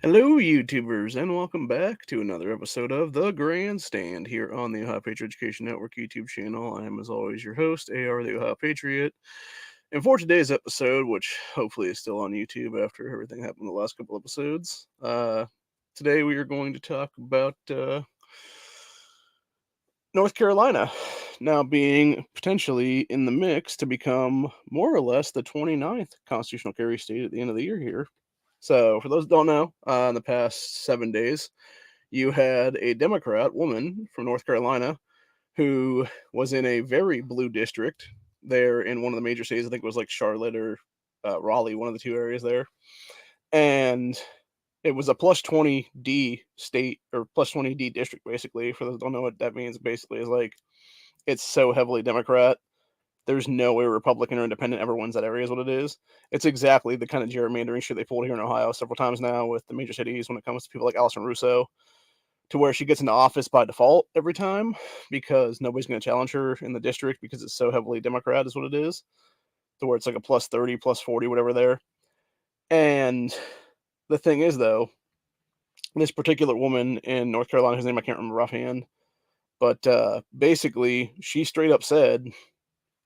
Hello, YouTubers, and welcome back to another episode of The Grandstand here on the Ohio Patriot Education Network YouTube channel. I am, as always, your host, AR the Ohio Patriot. And for today's episode, which hopefully is still on YouTube after everything happened in the last couple episodes, today we are going to talk about North Carolina now being potentially in the mix to become more or less the 29th constitutional carry state at the end of the year here. So, for those who don't know, in the past 7 days, you had a Democrat woman from North Carolina who was in a very blue district there in one of the major cities. I think it was like Charlotte or Raleigh, one of the two areas there. And it was a plus 20D state or plus 20D district, basically. For those who don't know what that means, basically, is like it's so heavily Democrat. There's no way Republican or Independent ever wins that area, is what it is. It's exactly the kind of gerrymandering shit they pulled here in Ohio several times now with the major cities when it comes to people like Allison Russo, to where she gets into office by default every time because nobody's going to challenge her in the district because it's so heavily Democrat, is what it is. To where it's like a plus 30, plus 40, whatever there. And the thing is, though, this particular woman in North Carolina, whose name I can't remember offhand, but basically, she straight up said,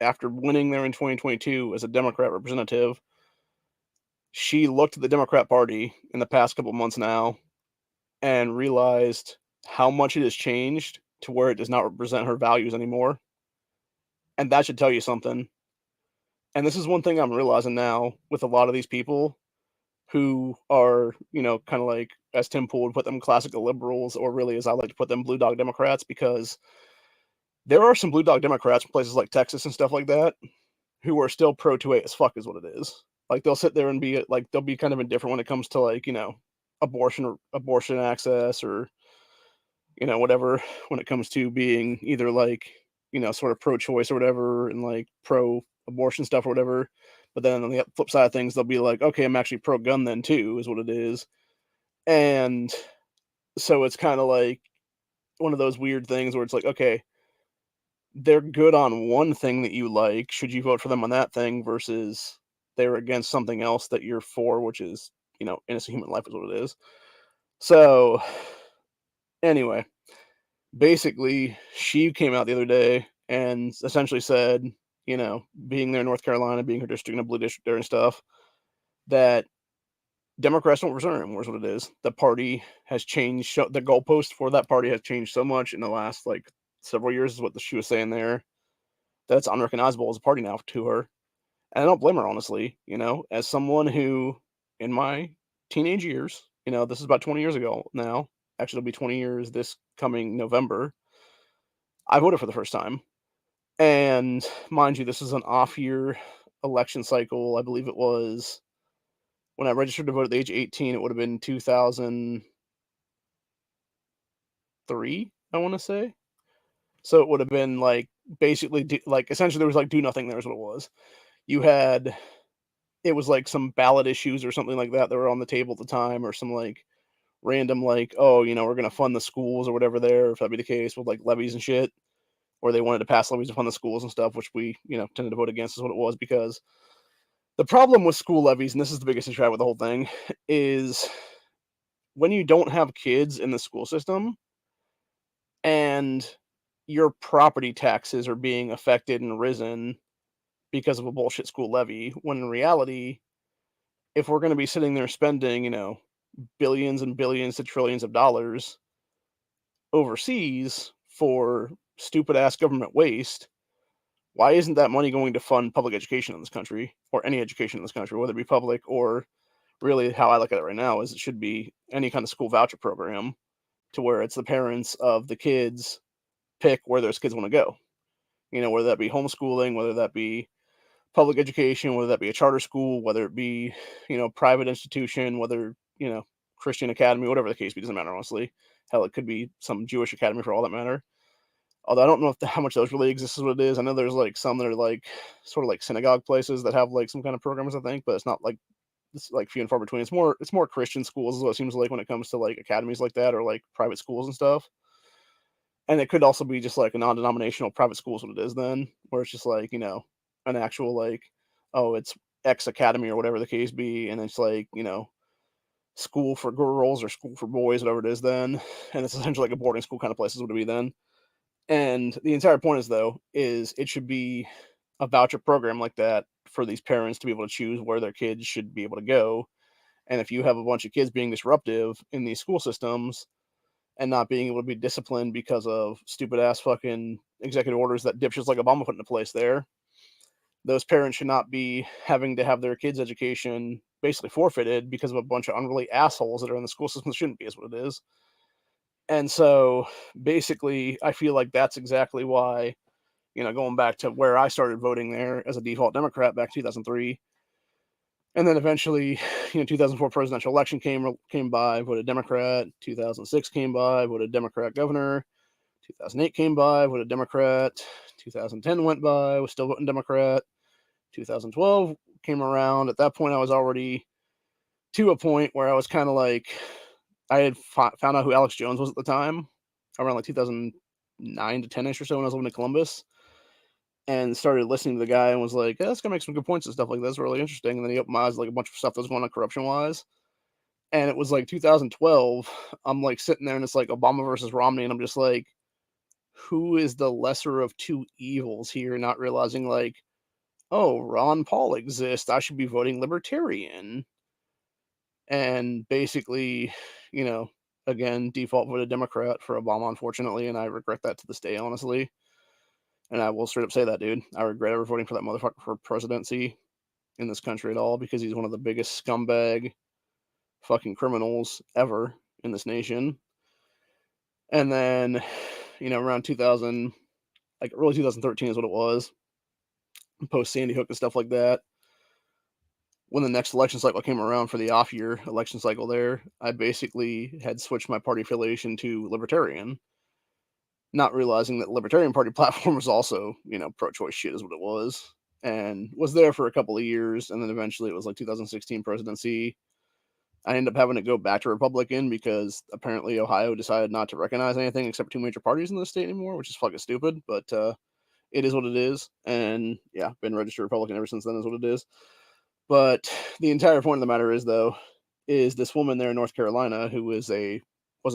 after winning there in 2022 as a Democrat representative, she looked at the Democrat Party in the past couple months now and realized how much it has changed to where it does not represent her values anymore. And that should tell you something. And this is one thing I'm realizing now with a lot of these people who are, kind of like, as Tim Pool would put them, classical liberals, or really as I like to put them, blue dog Democrats, because there are some blue dog Democrats from places like Texas and stuff like that who are still pro 2A as fuck, is what it is. Like, they'll sit there and be like, they'll be kind of indifferent when it comes to, like, abortion access, or whatever, when it comes to being either like, sort of pro choice or whatever, and like pro abortion stuff or whatever. But then on the flip side of things, they'll be like, okay, I'm actually pro gun then too, is what it is. And so it's kind of like one of those weird things where it's like, okay, they're good on one thing that you like. Should you vote for them on that thing versus they're against something else that you're for, which is, innocent human life, is what it is. So, anyway, basically, she came out the other day and essentially said, being there in North Carolina, being her district in a blue district there and stuff, that Democrats don't represent her anymore, is what it is. The party has changed. The goalpost for that party has changed so much in the last, like, several years, is what she was saying there, that it's unrecognizable as a party now to her. And I don't blame her, honestly. As someone who, in my teenage years, this is about 20 years ago now. Actually, it'll be 20 years this coming November. I voted for the first time. And mind you, this is an off year election cycle. I believe it was when I registered to vote at the age of 18, it would have been 2003, I want to say. So it would have been like basically like essentially there was like do nothing there is what it was. You had it was like some ballot issues or something like that that were on the table at the time, or some like random like, oh, we're gonna fund the schools or whatever there, if that'd be the case, with like levies and shit. Or they wanted to pass levies to fund the schools and stuff, which we, tended to vote against, is what it was. Because the problem with school levies, and this is the biggest issue I have with the whole thing, is when you don't have kids in the school system and your property taxes are being affected and risen because of a bullshit school levy, when in reality, if we're going to be sitting there spending, billions and billions to trillions of dollars overseas for stupid ass government waste, why isn't that money going to fund public education in this country, or any education in this country, whether it be public, or really how I look at it right now is it should be any kind of school voucher program, to where it's the parents of the kids pick where those kids want to go. Whether that be homeschooling, whether that be public education, whether that be a charter school, whether it be, private institution, whether, Christian academy, whatever the case be, doesn't matter, honestly. Hell, it could be some Jewish academy for all that matter. Although I don't know how much those really exist, is what it is. I know there's like some that are like sort of like synagogue places that have like some kind of programs, I think, but it's not like it's like few and far between. It's more Christian schools, is what it seems like, when it comes to like academies like that, or like private schools and stuff. And it could also be just like a non-denominational private school, is what it is then, where it's just like, an actual like, oh, it's X academy or whatever the case be, and it's like, school for girls or school for boys, whatever it is then, and it's essentially like a boarding school kind of place is what it would be then. And the entire point is though is it should be a voucher program like that for these parents to be able to choose where their kids should be able to go. And if you have a bunch of kids being disruptive in these school systems and not being able to be disciplined because of stupid ass fucking executive orders that dipshits like Obama put into place there, those parents should not be having to have their kids' education basically forfeited because of a bunch of unruly assholes that are in the school system that shouldn't be, is what it is. And so basically, I feel like that's exactly why, going back to where I started voting there as a default Democrat back in 2003, and then eventually, 2004 presidential election came by, voted Democrat. 2006 came by, voted Democrat governor. 2008 came by, voted Democrat. 2010 went by, was still voting Democrat. 2012 came around. At that point, I was already to a point where I was kind of like, I had found out who Alex Jones was at the time, around like 2009 to 10ish or so when I was living in Columbus, and started listening to the guy and was like, yeah, this guy makes some good points and stuff like this, really interesting. And then he opened my eyes like a bunch of stuff that was going on corruption wise. And it was like 2012. I'm like sitting there and it's like Obama versus Romney, and I'm just like, who is the lesser of two evils here? Not realizing like, oh, Ron Paul exists. I should be voting Libertarian. And basically, you know, again, default voted Democrat for Obama, unfortunately, and I regret that to this day, honestly. And I will straight up say that, dude. I regret ever voting for that motherfucker for presidency in this country at all because he's one of the biggest scumbag fucking criminals ever in this nation. And then, around 2000, like early 2013 is what it was, post Sandy Hook and stuff like that. When the next election cycle came around for the off year election cycle there, I basically had switched my party affiliation to Libertarian, not realizing that the Libertarian Party platform was also, pro-choice shit is what it was, and was there for a couple of years. And then eventually it was like 2016 presidency. I ended up having to go back to Republican because apparently Ohio decided not to recognize anything except two major parties in the state anymore, which is fucking stupid, but it is what it is. And yeah, been registered Republican ever since then is what it is. But the entire point of the matter is, though, is this woman there in North Carolina who was a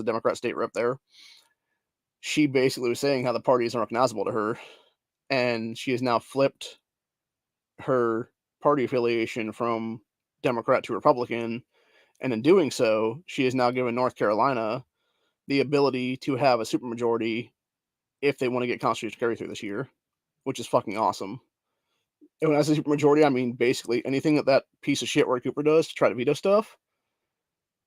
Democrat state rep there. She basically was saying how the party is unrecognizable to her, and she has now flipped her party affiliation from Democrat to Republican. And in doing so, she has now given North Carolina the ability to have a supermajority if they want to get constitutional carry through this year, which is fucking awesome. And when I say supermajority, I mean basically anything that piece of shit Roy Cooper does to try to veto stuff.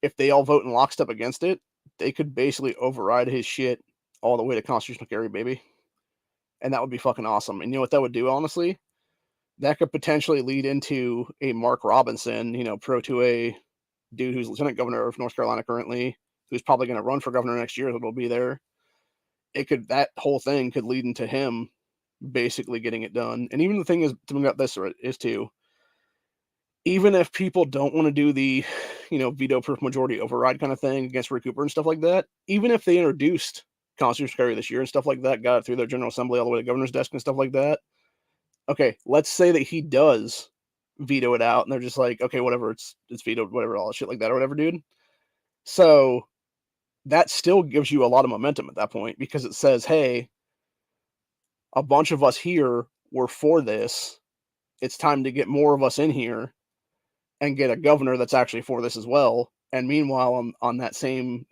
If they all vote in lockstep against it, they could basically override his shit all the way to constitutional carry, baby. And that would be fucking awesome. And you know what that would do, honestly? That could potentially lead into a Mark Robinson, pro to a dude who's lieutenant governor of North Carolina currently, who's probably going to run for governor next year. That'll be there. That whole thing could lead into him basically getting it done. And even the thing is, something about this is too, even if people don't want to do the, veto proof majority override kind of thing against Roy Cooper and stuff like that, even if they introduced constitutional carry this year and stuff like that, got it through their General Assembly all the way to the governor's desk and stuff like that. Okay, let's say that he does veto it out, and they're just like, okay, whatever, it's vetoed, whatever, all that shit like that or whatever, dude. So that still gives you a lot of momentum at that point because it says, hey, a bunch of us here were for this. It's time to get more of us in here and get a governor that's actually for this as well. And meanwhile, on that same,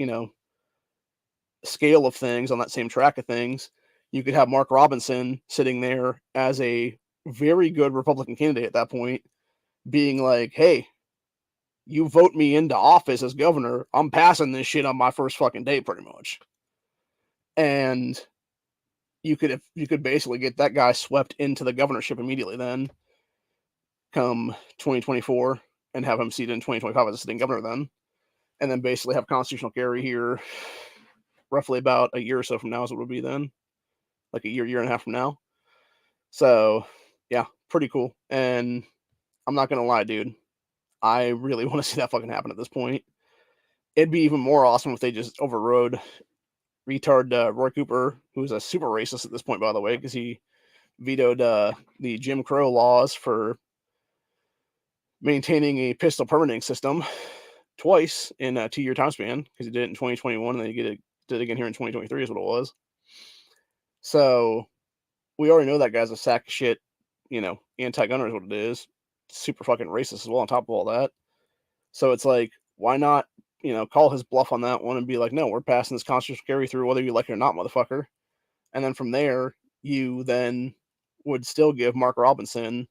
scale of things, on that same track of things, you could have Mark Robinson sitting there as a very good Republican candidate at that point, being like, hey, you vote me into office as governor, I'm passing this shit on my first fucking day, pretty much. And you could basically get that guy swept into the governorship immediately then, come 2024, and have him seated in 2025 as a sitting governor then. And then basically have constitutional carry here roughly about a year or so from now is what it would be then. Like a year and a half from now. So, yeah, pretty cool. And I'm not going to lie, dude. I really want to see that fucking happen at this point. It'd be even more awesome if they just overrode retard Roy Cooper, who's a super racist at this point, by the way, because he vetoed the Jim Crow laws for maintaining a pistol permitting system. twice in a 2-year time span because he did it in 2021 and then he did it again here in 2023 is what it was. So we already know that guy's a sack of shit, anti-gunner is what it is. Super fucking racist as well on top of all that. So it's like, why not, call his bluff on that one and be like, no, we're passing this constitutional carry through whether you like it or not, motherfucker. And then from there, you then would still give Mark Robinson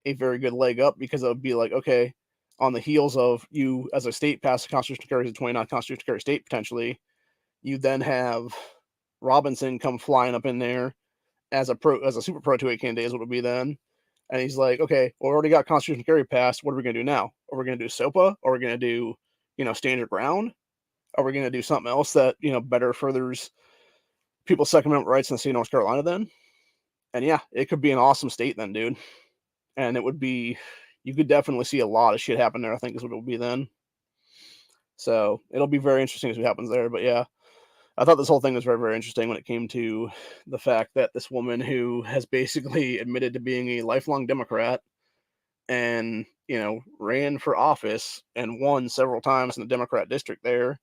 a very good leg up because it would be like, okay, on the heels of you as a state pass a constitutional carry as a 29 constitutional carry state potentially, you then have Robinson come flying up in there as a super pro 2A candidate is what it would be then. And he's like, okay, well, we already got constitutional carry passed. What are we going to do now? Are we going to do SOPA? Are we going to do, stand your ground? Are we going to do something else that, better furthers people's Second Amendment rights in the state of North Carolina then? And yeah, it could be an awesome state then, dude. And it would be, you could definitely see a lot of shit happen there, I think is what it would be then. So it'll be very interesting to see what happens there. But yeah, I thought this whole thing was very, very interesting when it came to the fact that this woman who has basically admitted to being a lifelong Democrat and, ran for office and won several times in the Democrat district there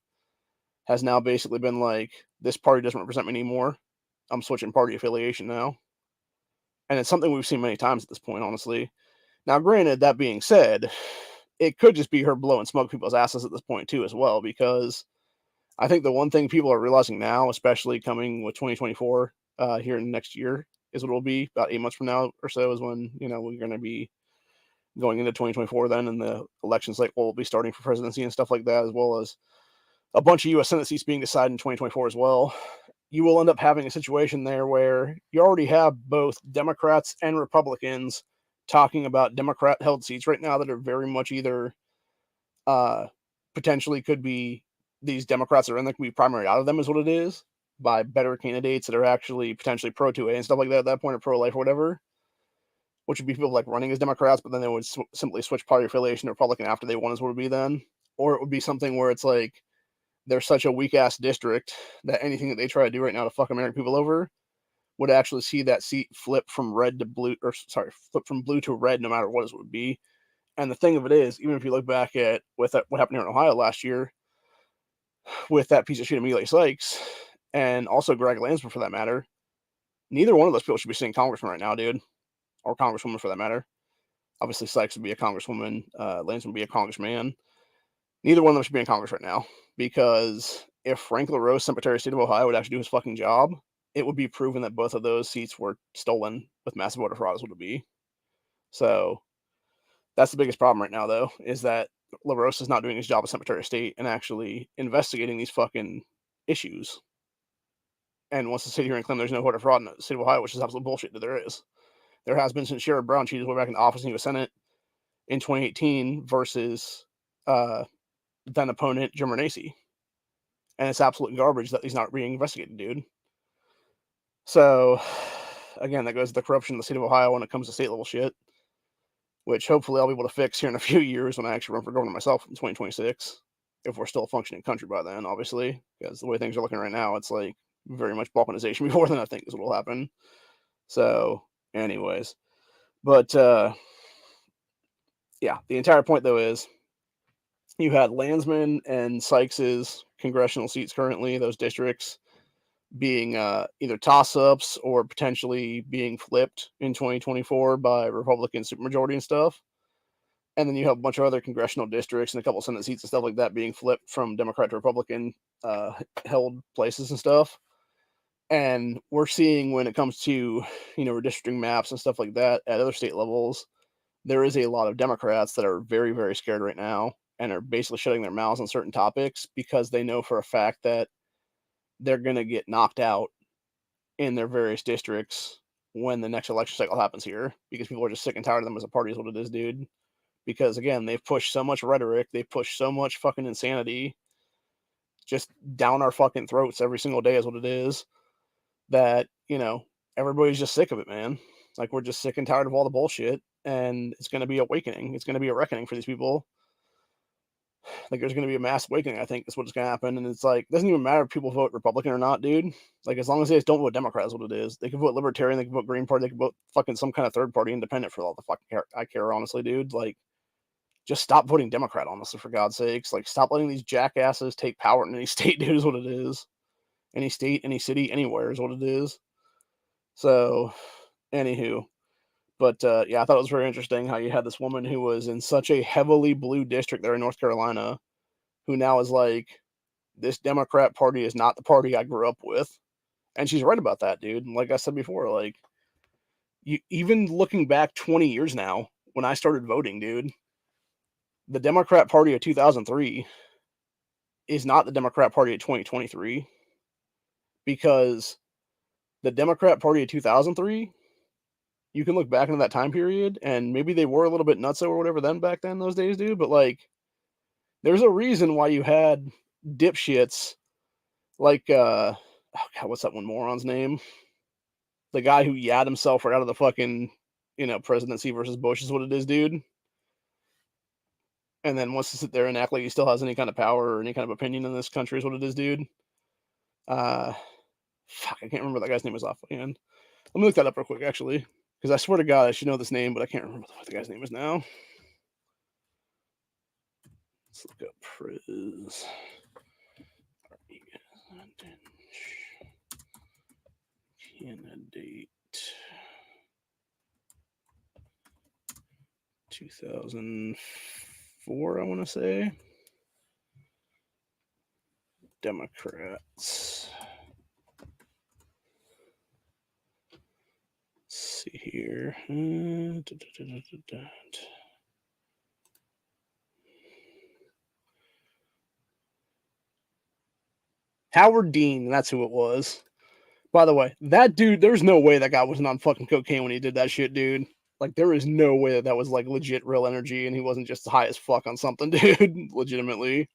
has now basically been like, this party doesn't represent me anymore. I'm switching party affiliation now. And it's something we've seen many times at this point, honestly. Now, granted, that being said, it could just be her blowing smoke people's asses at this point, too, as well, because I think the one thing people are realizing now, especially coming with 2024 here in the next year, is what it'll be about 8 months from now or so is when, we're going to be going into 2024 then, and the election cycle will be starting for presidency and stuff like that, as well as a bunch of U.S. Senate seats being decided in 2024 as well. You will end up having a situation there where you already have both Democrats and Republicans talking about Democrat-held seats right now that are very much either potentially could be these Democrats that are in there could be primary out of them is what it is by better candidates that are actually potentially pro 2A and stuff like that at that point or pro-life or whatever, which would be people like running as Democrats, but then they would simply switch party affiliation to Republican after they won is what it would be then. Or it would be something where it's like, they're such a weak-ass district that anything that they try to do right now to fuck American people over would actually see that seat flip from red to blue, flip from blue to red no matter what it would be. And the thing of it is, even if you look back at what happened here in Ohio last year with that piece of shit Amelia Sykes and also Greg Lansman for that matter, neither one of those people should be seeing congressman right now, dude, or congresswoman for that matter. Obviously, Sykes would be a congresswoman, Lansman would be a congressman. Neither one of them should be in Congress right now because if Frank LaRose, Secretary of State of Ohio, would actually do his fucking job, it would be proven that both of those seats were stolen with massive voter fraud, is what it would be. So that's the biggest problem right now, though, is that LaRose is not doing his job as Secretary of State and actually investigating these fucking issues. And wants to sit here and claim there's no voter fraud in the state of Ohio, which is absolute bullshit that there is. There has been since Sherrod Brown cheated way back in the office in the U.S. Senate in 2018 versus then opponent Jim Renacci. And it's absolute garbage that he's not being investigated, dude. So, again, that goes to the corruption in the state of Ohio when it comes to state level shit, which hopefully I'll be able to fix here in a few years when I actually run for governor myself in 2026, if we're still a functioning country by then, obviously, because the way things are looking right now, it's like very much balkanization before then, I think, is what will happen. So, anyways, but yeah, the entire point though is you had Lansman and Sykes's congressional seats currently, those districts being either toss-ups or potentially being flipped in 2024 by Republican supermajority and stuff. And then you have a bunch of other congressional districts and a couple Senate seats and stuff like that being flipped from Democrat to Republican held places and stuff. And we're seeing when it comes to, redistricting maps and stuff like that at other state levels, there is a lot of Democrats that are very, very scared right now and are basically shutting their mouths on certain topics because they know for a fact that they're going to get knocked out in their various districts when the next election cycle happens here because people are just sick and tired of them as a party is what it is, dude. Because again, they've pushed so much rhetoric, they've pushed so much fucking insanity just down our fucking throats every single day is what it is that, everybody's just sick of it, man. Like we're just sick and tired of all the bullshit and it's going to be awakening. It's going to be a reckoning for these people. Like there's going to be a mass awakening, I think, is what's going to happen. And it's like, it doesn't even matter if people vote Republican or not, dude. Like as long as they just don't vote Democrat is what it is. They can vote Libertarian, they can vote Green Party, they can vote fucking some kind of third party independent for all the fucking I care, honestly, dude. Like just stop voting Democrat, honestly, for God's sakes. Like, stop letting these jackasses take power in any state, dude, is what it is. Any state, any city, anywhere is what it is. So, anywho. But yeah, I thought it was very interesting how you had this woman who was in such a heavily blue district there in North Carolina, who now is like, this Democrat Party is not the party I grew up with. And she's right about that, dude. And like I said before, like, you even looking back 20 years now, when I started voting, dude, the Democrat Party of 2003 is not the Democrat Party of 2023, because the Democrat Party of 2003, you can look back into that time period, and maybe they were a little bit nutso or whatever then back then those days, dude, but like, there's a reason why you had dipshits like oh god, what's that one moron's name? The guy who yad himself right out of the fucking, presidency versus Bush is what it is, dude. And then wants to sit there and act like he still has any kind of power or any kind of opinion in this country is what it is, dude. Uh, fuck, I can't remember that guy's name is offhand. Let me look that up real quick, actually, because I swear to God I should know this name, but I can't remember what the guy's name is now. Let's look up Priz. Candidate 2004, I want to say. Democrats. Let's see here. Howard Dean, that's who it was. By the way, that dude, there's no way that guy wasn't on fucking cocaine when he did that shit, dude. Like, there is no way that was, like, legit real energy and he wasn't just high as fuck on something, dude. Legitimately.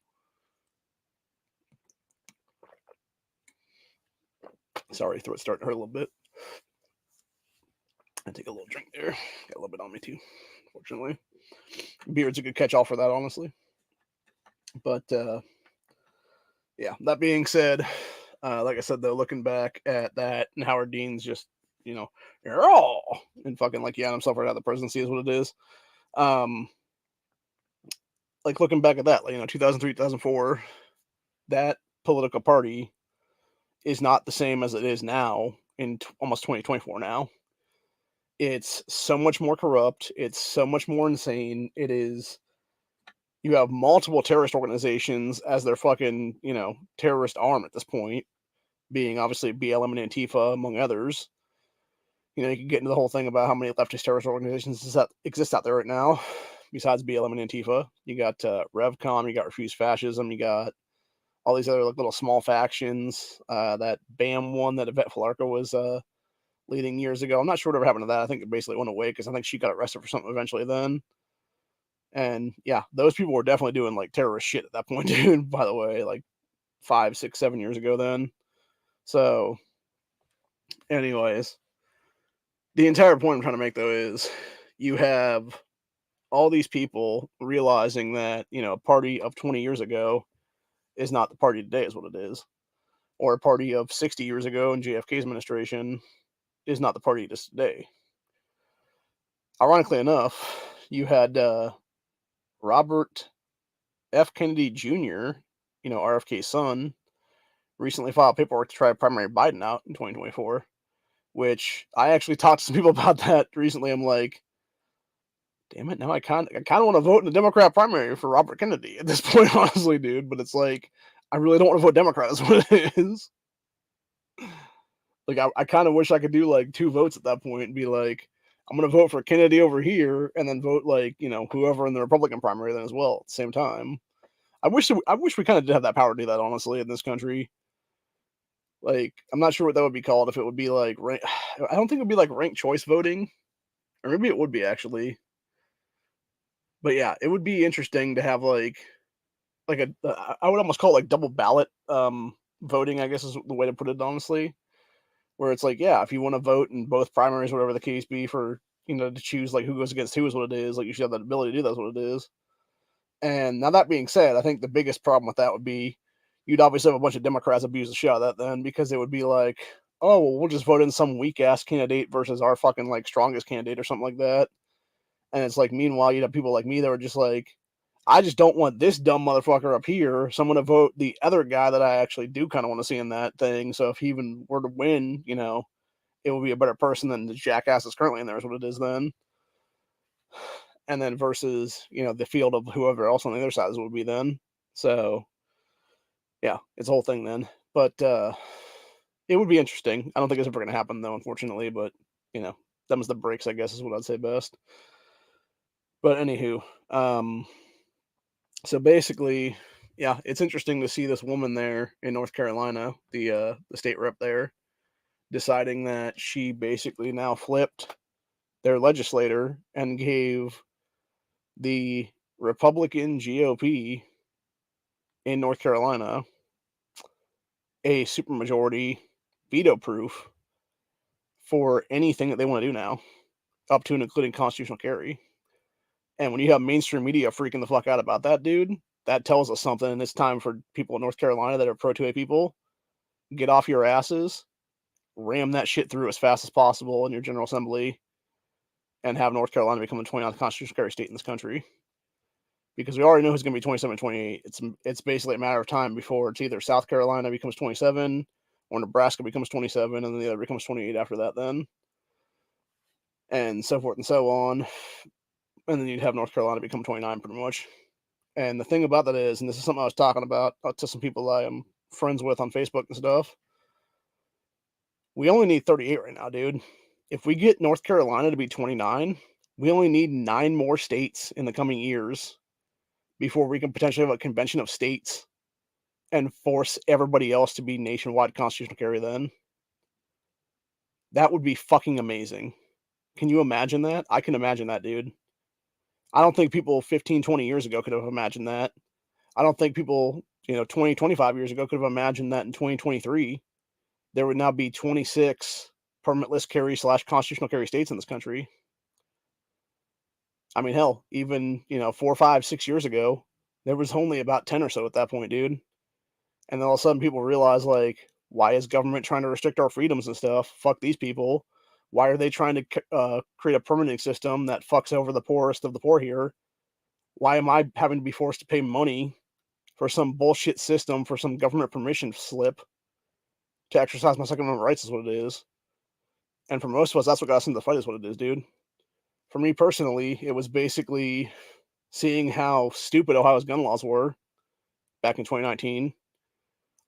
Sorry, throat's starting to hurt a little bit. I take a little drink there. Got a little bit on me, too, unfortunately. Beard's a good catch-all for that, honestly. But, yeah, that being said, like I said, though, looking back at that, and Howard Dean's just, and fucking, like, yeah, himself right out of the presidency is what it is. Like, looking back at that, like, 2003, 2004, that political party is not the same as it is now in almost 2024 now. It's so much more corrupt. It's so much more insane. It is, you have multiple terrorist organizations as their fucking, terrorist arm at this point, being obviously BLM and Antifa, among others. You can get into the whole thing about how many leftist terrorist organizations exist out there right now, besides BLM and Antifa. You got RevCom, you got Refuse Fascism, you got all these other, like, little small factions. That BAM one that Yvette Flarka was leading years ago. I'm not sure whatever happened to that. I think it basically went away because I think she got arrested for something eventually then. And yeah, those people were definitely doing, like, terrorist shit at that point, dude, by the way, like 5, 6, 7 years ago then. So, anyways, the entire point I'm trying to make, though, is you have all these people realizing that, a party of 20 years ago is not the party today is what it is. Or a party of 60 years ago in JFK's administration is not the party it is today. Ironically enough, you had Robert F. Kennedy Jr., RFK's son, recently filed paperwork to try to primary Biden out in 2024, which I actually talked to some people about that recently. I'm like, damn it, now I kind of want to vote in the Democrat primary for Robert Kennedy at this point, honestly, dude. But it's like, I really don't want to vote Democrat is what it is. Like, I kind of wish I could do, like, 2 votes at that point and be like, I'm going to vote for Kennedy over here and then vote, like, whoever in the Republican primary then as well at the same time. I wish we kind of did have that power to do that, honestly, in this country. Like, I'm not sure what that would be called, if it would be like I don't think it would be like ranked choice voting, or maybe it would be actually. But yeah, it would be interesting to have like I would almost call it like double ballot voting, I guess is the way to put it, honestly. Where it's like, yeah, if you want to vote in both primaries, whatever the case be, for to choose like who goes against who is what it is. Like, you should have that ability to do that's what it is. And now that being said, I think the biggest problem with that would be you'd obviously have a bunch of Democrats abuse the shit out of that then, because it would be like, oh, well, we'll just vote in some weak ass candidate versus our fucking like strongest candidate or something like that. And it's like, meanwhile, you'd have people like me that were just like, I just don't want this dumb motherfucker up here. So I'm going to vote the other guy that I actually do kind of want to see in that thing. So if he even were to win, it will be a better person than the jackass that's currently in there, is what it is then. And then versus, the field of whoever else on the other side would be then. So, yeah, it's a whole thing then. But it would be interesting. I don't think it's ever going to happen, though, unfortunately. But, them's the breaks, I guess, is what I'd say best. But anywho, so basically, yeah, it's interesting to see this woman there in North Carolina, the state rep there, deciding that she basically now flipped their legislator and gave the Republican GOP in North Carolina a supermajority veto proof for anything that they want to do now, up to and including constitutional carry. And when you have mainstream media freaking the fuck out about that, dude, that tells us something. And it's time for people in North Carolina that are pro 2A people, get off your asses, ram that shit through as fast as possible in your General Assembly, and have North Carolina become the 29th constitutional carry state in this country. Because we already know who's going to be 27 and 28. It's basically a matter of time before it's either South Carolina becomes 27 or Nebraska becomes 27, and then the other becomes 28 after that then. And so forth and so on. And then you'd have North Carolina become 29 pretty much. And the thing about that is, and this is something I was talking about to some people I am friends with on Facebook and stuff, we only need 38 right now, dude. If we get North Carolina to be 29, we only need 9 more states in the coming years before we can potentially have a convention of states and force everybody else to be nationwide constitutional carry then. That would be fucking amazing. Can you imagine that? I can imagine that, dude. I don't think people 15, 20 years ago could have imagined that. I don't think people, 20, 25 years ago could have imagined that in 2023 there would now be 26 permanent list carry / constitutional carry states in this country. I mean, hell, even, 4, 5, 6 years ago, there was only about 10 or so at that point, dude. And then all of a sudden people realize, like, why is government trying to restrict our freedoms and stuff? Fuck these people. Why are they trying to create a permitting system that fucks over the poorest of the poor here? Why am I having to be forced to pay money for some bullshit system, for some government permission slip to exercise my Second Amendment rights is what it is. And for most of us, that's what got us into the fight is what it is, dude. For me personally, it was basically seeing how stupid Ohio's gun laws were back in 2019,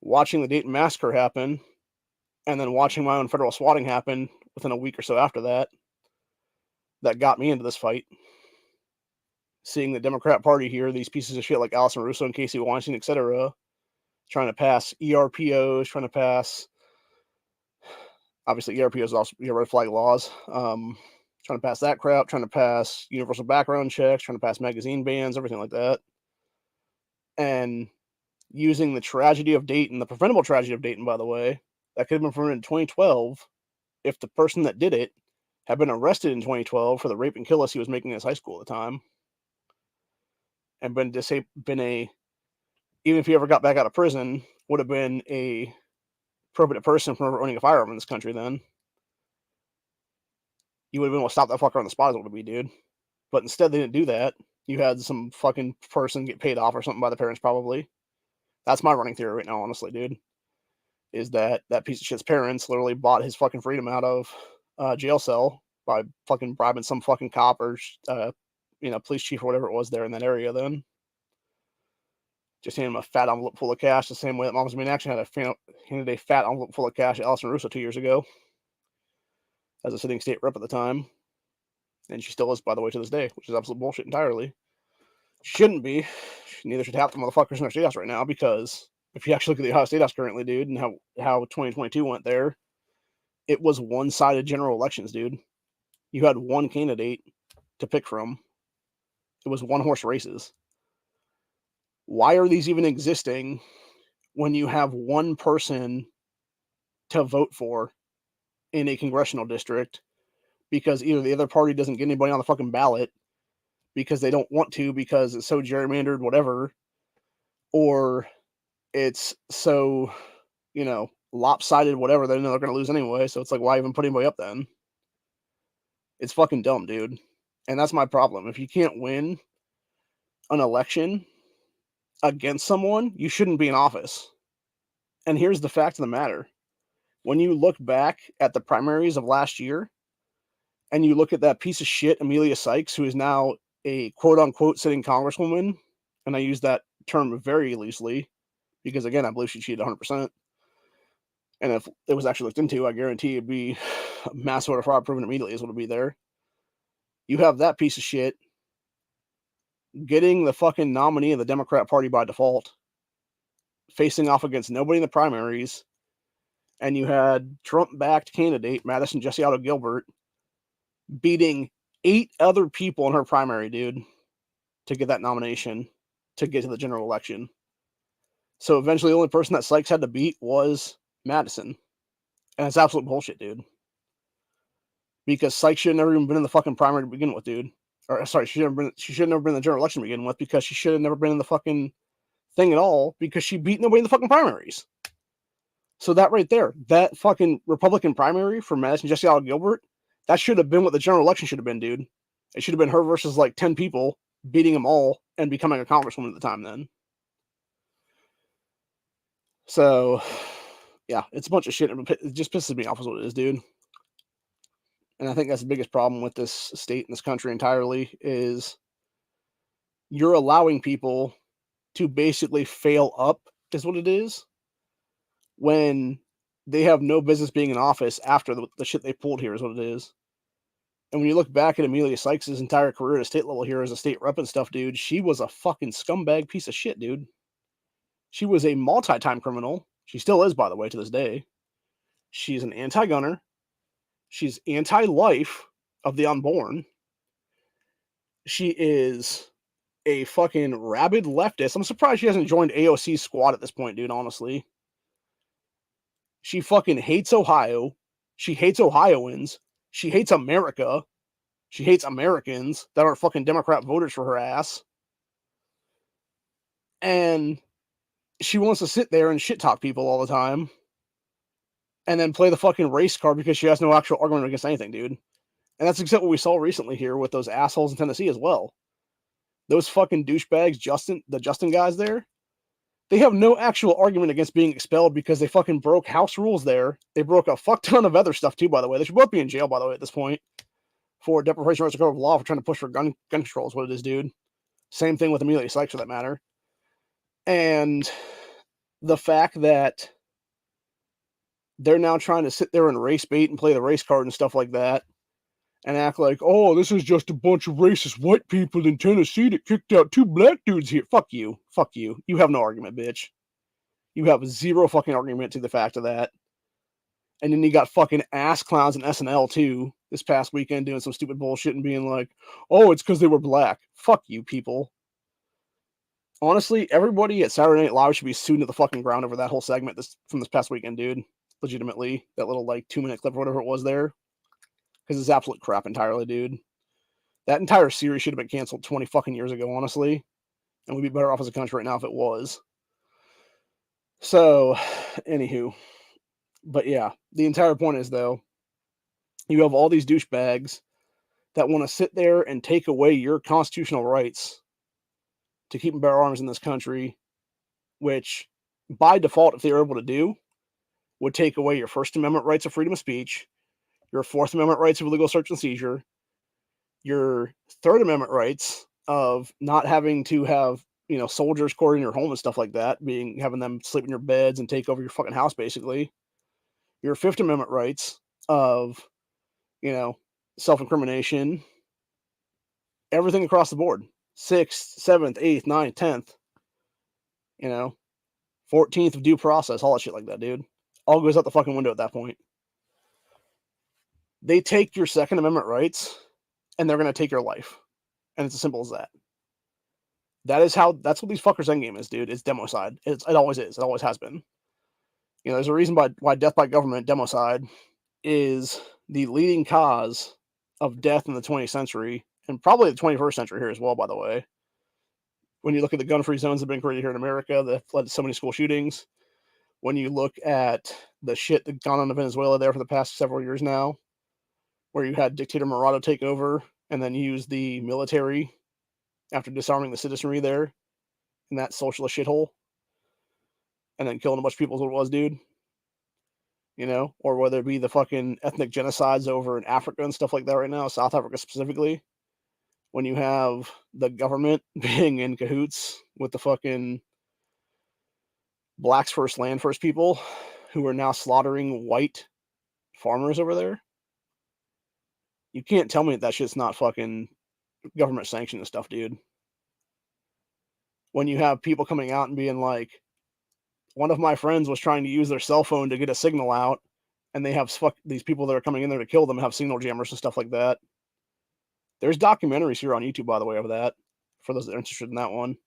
watching the Dayton Massacre happen, and then watching my own federal swatting happen within a week or so after that, that got me into this fight. Seeing the Democrat Party here, these pieces of shit like Allison Russo and Casey Weinstein, etc., trying to pass ERPOs, trying to pass, obviously ERPOs also red flag laws, trying to pass that crap, trying to pass universal background checks, trying to pass magazine bans, everything like that. And using the tragedy of Dayton, the preventable tragedy of Dayton, by the way, that could have been prevented in 2012 if the person that did it had been arrested in 2012 for the rape and kill he was making in his high school at the time, and been even if he ever got back out of prison, would have been a prohibited person from ever owning a firearm in this country then. You would have been able to stop that fucker on the spot, is what it would be, dude. But instead, they didn't do that. You had some fucking person get paid off or something by the parents, probably. That's my running theory right now, honestly, dude. Is that piece of shit's parents literally bought his fucking freedom out of jail cell by fucking bribing some fucking cop or, police chief or whatever it was there in that area then. Just handed him a fat envelope full of cash the same way that Mom's Main Action handed a fat envelope full of cash to Allison Russo 2 years ago as a sitting state rep at the time. And she still is, by the way, to this day, which is absolute bullshit entirely. Shouldn't be. Neither should half the motherfuckers in our state house right now, because if you actually look at the Ohio State House currently, dude, and how 2022 went there, it was one-sided general elections, dude. You had one candidate to pick from. It was one-horse races. Why are these even existing when you have one person to vote for in a congressional district? Because either the other party doesn't get anybody on the fucking ballot because they don't want to, because it's so gerrymandered, whatever, or it's so, lopsided, whatever, they know they're going to lose anyway. So it's like, why even put anybody up then? It's fucking dumb, dude. And that's my problem. If you can't win an election against someone, you shouldn't be in office. And here's the fact of the matter. When you look back at the primaries of last year, and you look at that piece of shit, Amelia Sykes, who is now a quote-unquote sitting congresswoman, and I use that term very loosely, because, again, I believe she cheated 100%. And if it was actually looked into, I guarantee it'd be mass voter fraud proven immediately is what would be there. You have that piece of shit getting the fucking nominee of the Democrat Party by default, facing off against nobody in the primaries, and you had Trump-backed candidate Madison Jesse Otto Gilbert beating 8 other people in her primary, dude, to get that nomination to get to the general election. So eventually the only person that Sykes had to beat was Madison. And it's absolute bullshit, dude. Because Sykes should have never even been in the fucking primary to begin with, dude. Or sorry, she should have never been in the general election to begin with, because she should have never been in the fucking thing at all, because she beat nobody in the fucking primaries. So that right there, that fucking Republican primary for Madison Jesse Otto Gilbert, that should have been what the general election should have been, dude. It should have been her versus like 10 people, beating them all and becoming a congresswoman at the time then. So, yeah, it's a bunch of shit. It just pisses me off is what it is, dude. And I think that's the biggest problem with this state and this country entirely is you're allowing people to basically fail up, is what it is, when they have no business being in office after the shit they pulled here is what it is. And when you look back at Amelia Sykes' entire career at a state level here as a state rep and stuff, dude, she was a fucking scumbag piece of shit, dude. She was a multi-time criminal. She still is, by the way, to this day. She's an anti-gunner. She's anti-life of the unborn. She is a fucking rabid leftist. I'm surprised she hasn't joined AOC's squad at this point, dude, honestly. She fucking hates Ohio. She hates Ohioans. She hates America. She hates Americans that aren't fucking Democrat voters for her ass. And she wants to sit there and shit talk people all the time and then play the fucking race card because she has no actual argument against anything, dude. And that's exactly what we saw recently here with those assholes in Tennessee as well. Those fucking douchebags, the Justin guys there, they have no actual argument against being expelled because they fucking broke house rules there. They broke a fuck ton of other stuff too, by the way. They should both be in jail, by the way, at this point for deprivation of rights of law for trying to push for gun control is what it is, dude. Same thing with Amelia Sykes for that matter. And the fact that they're now trying to sit there and race bait and play the race card and stuff like that and act like, oh, this is just a bunch of racist white people in Tennessee that kicked out 2 black dudes here. Fuck you. Fuck you. You have no argument, bitch. You have zero fucking argument to the fact of that. And then you got fucking ass clowns in SNL too this past weekend doing some stupid bullshit and being like, oh, it's because they were black. Fuck you, people. Honestly, everybody at Saturday Night Live should be sued to the fucking ground over that whole segment from this past weekend, dude. Legitimately. That little like 2-minute clip or whatever it was there. Because it's absolute crap entirely, dude. That entire series should have been canceled 20 fucking years ago, honestly. And we'd be better off as a country right now if it was. So, anywho. But yeah, the entire point is, though, you have all these douchebags that want to sit there and take away your constitutional rights to keep and bear arms in this country, which, by default, if they were able to do, would take away your First Amendment rights of freedom of speech, your Fourth Amendment rights of illegal search and seizure, your Third Amendment rights of not having to have, soldiers quartered in your home and stuff like that, having them sleep in your beds and take over your fucking house, basically. Your Fifth Amendment rights of, self-incrimination, everything across the board. 6th, 7th, 8th, 9th, 10th, 14th of due process, all that shit like that, dude. All goes out the fucking window at that point. They take your Second Amendment rights and they're going to take your life. And it's as simple as that. That's what these fuckers' endgame is, dude. It's democide. It always is. It always has been. There's a reason why death by government, democide, is the leading cause of death in the 20th century and probably the 21st century here as well, by the way. When you look at the gun-free zones that have been created here in America that led to so many school shootings, when you look at the shit that's gone on in Venezuela there for the past several years now, where you had dictator Morado take over and then use the military after disarming the citizenry there in that socialist shithole, and then killing a bunch of people is what it was, dude. You know, or whether it be the fucking ethnic genocides over in Africa and stuff like that right now, South Africa specifically, when you have the government being in cahoots with the fucking blacks first, land first people who are now slaughtering white farmers over there. You can't tell me that shit's not fucking government sanctioned and stuff, dude. When you have people coming out and being like, one of my friends was trying to use their cell phone to get a signal out, and they have these people that are coming in there to kill them have signal jammers and stuff like that. There's documentaries here on YouTube, by the way, of that, for those that are interested in that one.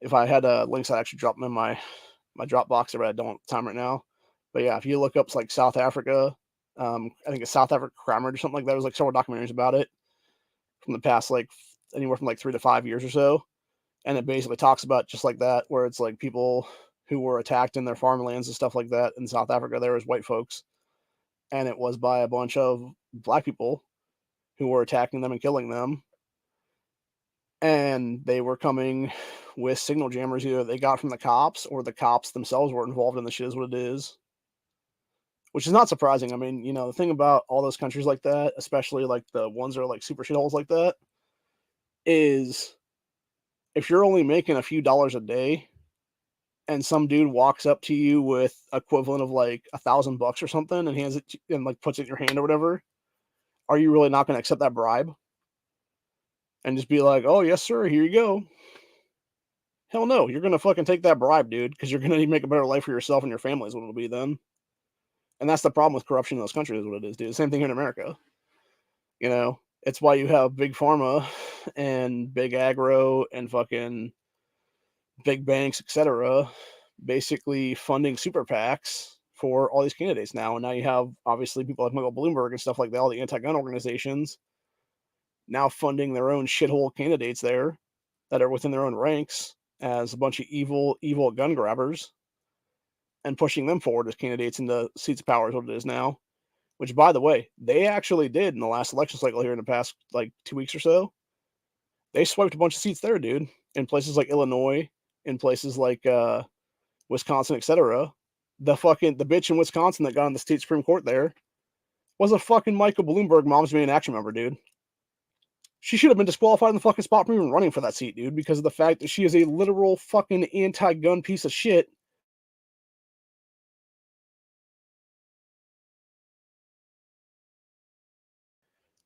If I had links, I'd actually drop them in my Dropbox, but I don't have time right now. But yeah, if you look up like South Africa, I think it's South Africa Crime Rate or something like that. There's like several documentaries about it from the past, like anywhere from like 3 to 5 years or so. And it basically talks about just like that, where it's like people who were attacked in their farmlands and stuff like that in South Africa. There was white folks, and it was by a bunch of black people who were attacking them and killing them. And they were coming with signal jammers either they got from the cops or the cops themselves were involved in the shit is what it is. Which is not surprising. I mean, you know, the thing about all those countries like that, especially like the ones that are like super shitholes like that, is if you're only making a few dollars a day and some dude walks up to you with equivalent of like $1,000 or something and hands it to, and like puts it in your hand or whatever, are you really not going to accept that bribe and just be like, oh yes sir, here you go? Hell no, you're going to fucking take that bribe, dude, because you're going to make a better life for yourself and your family is what it'll be then. And that's the problem with corruption in those countries is what it is, dude. Same thing here in America. You know, it's why you have big pharma and big agro and fucking big banks, etc., basically funding super PACs for all these candidates now. And now you have obviously people like Michael Bloomberg and stuff like that, all the anti-gun organizations now funding their own shithole candidates there that are within their own ranks as a bunch of evil gun grabbers and pushing them forward as candidates into seats of power is what it is now. Which, by the way, they actually did in the last election cycle here in the past like 2 weeks or so. They swiped a bunch of seats there, dude, in places like Illinois, in places like Wisconsin, etc. The bitch in Wisconsin that got on the state Supreme Court there was a fucking Michael Bloomberg Moms Being Action member, dude. She should have been disqualified in the fucking spot from even running for that seat, dude, because of the fact that she is a literal fucking anti-gun piece of shit.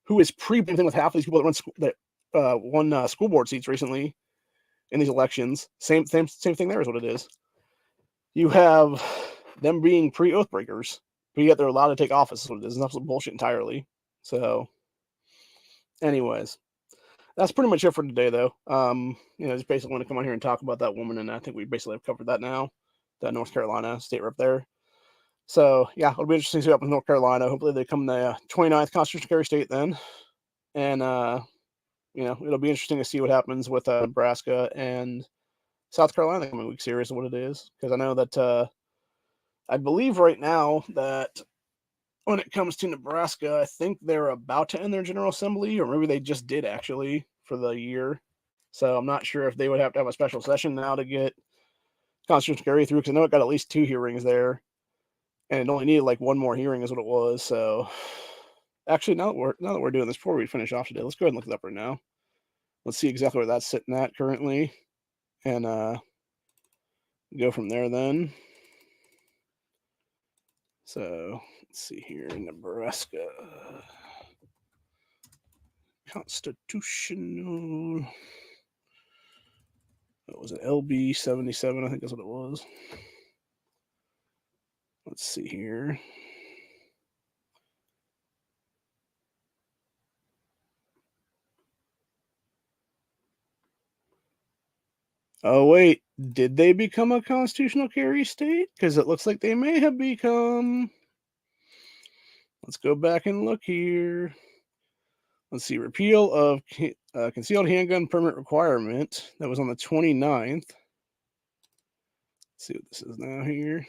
Who is pre-thing with half of these people that won school board seats recently in these elections. Same thing there is what it is. You have them being pre-oath breakers, but yet they're allowed to take office is what it is. It's absolute bullshit entirely. So, anyways, that's pretty much it for today, though. You know, just basically want to come on here and talk about that woman, and I think we basically have covered that now. The North Carolina state rep there. So, yeah, it'll be interesting to see what happens in North Carolina. Hopefully they come the 29th constitutional carry state then. And, you know, it'll be interesting to see what happens with Nebraska and South Carolina the coming weeks here is what it is. Because I know that I believe right now that when it comes to Nebraska, I think they're about to end their General Assembly, or maybe they just did actually for the year. So I'm not sure if they would have to have a special session now to get constitutional carry through, because I know it got at least 2 hearings there, and it only needed like 1 more hearing is what it was. So actually, now that we're doing this, before we finish off today, let's go ahead and look it up right now. Let's see exactly where that's sitting at currently, and go from there then. So let's see here, Nebraska constitutional. What was it? LB 77, I think that's what it was. Let's see here. Oh, wait. Did they become a constitutional carry state? Because it looks like they may have become. Let's go back and look here. Let's see. Repeal of concealed handgun permit requirement. That was on the 29th. Let's see what this is now here.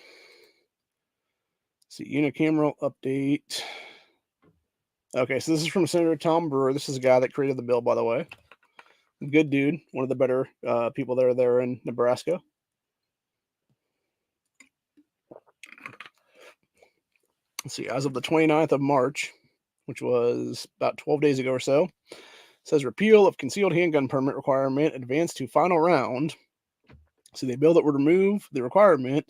Let's see. Unicameral update. Okay, so this is from Senator Tom Brewer. This is the guy that created the bill, by the way. Good dude. One of the better people that are there in Nebraska. Let's see. As of the 29th of March, which was about 12 days ago or so, says repeal of concealed handgun permit requirement advanced to final round. So the bill that would remove the requirement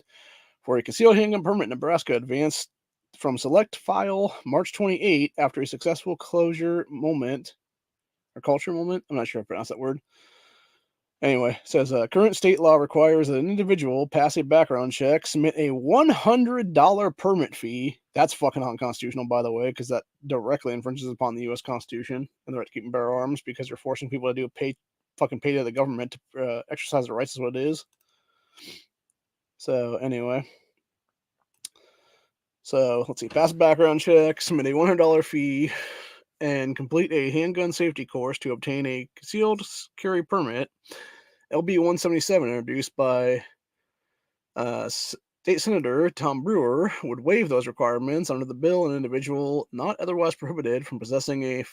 for a concealed handgun permit in Nebraska advanced from select file March 28 after a successful closure moment or culture moment. I'm not sure if I pronounced that word. Anyway, says current state law requires that an individual pass a background check, submit a $100 permit fee. That's fucking unconstitutional, by the way, because that directly infringes upon the U.S. Constitution and the right to keep and bear arms because you're forcing people to do fucking pay to the government to exercise their rights. Is what it is. So anyway, let's see, pass a background check, submit a $100 fee, and complete a handgun safety course to obtain a concealed carry permit. LB 177, introduced by State Senator Tom Brewer, would waive those requirements. Under the bill, an individual not otherwise prohibited from possessing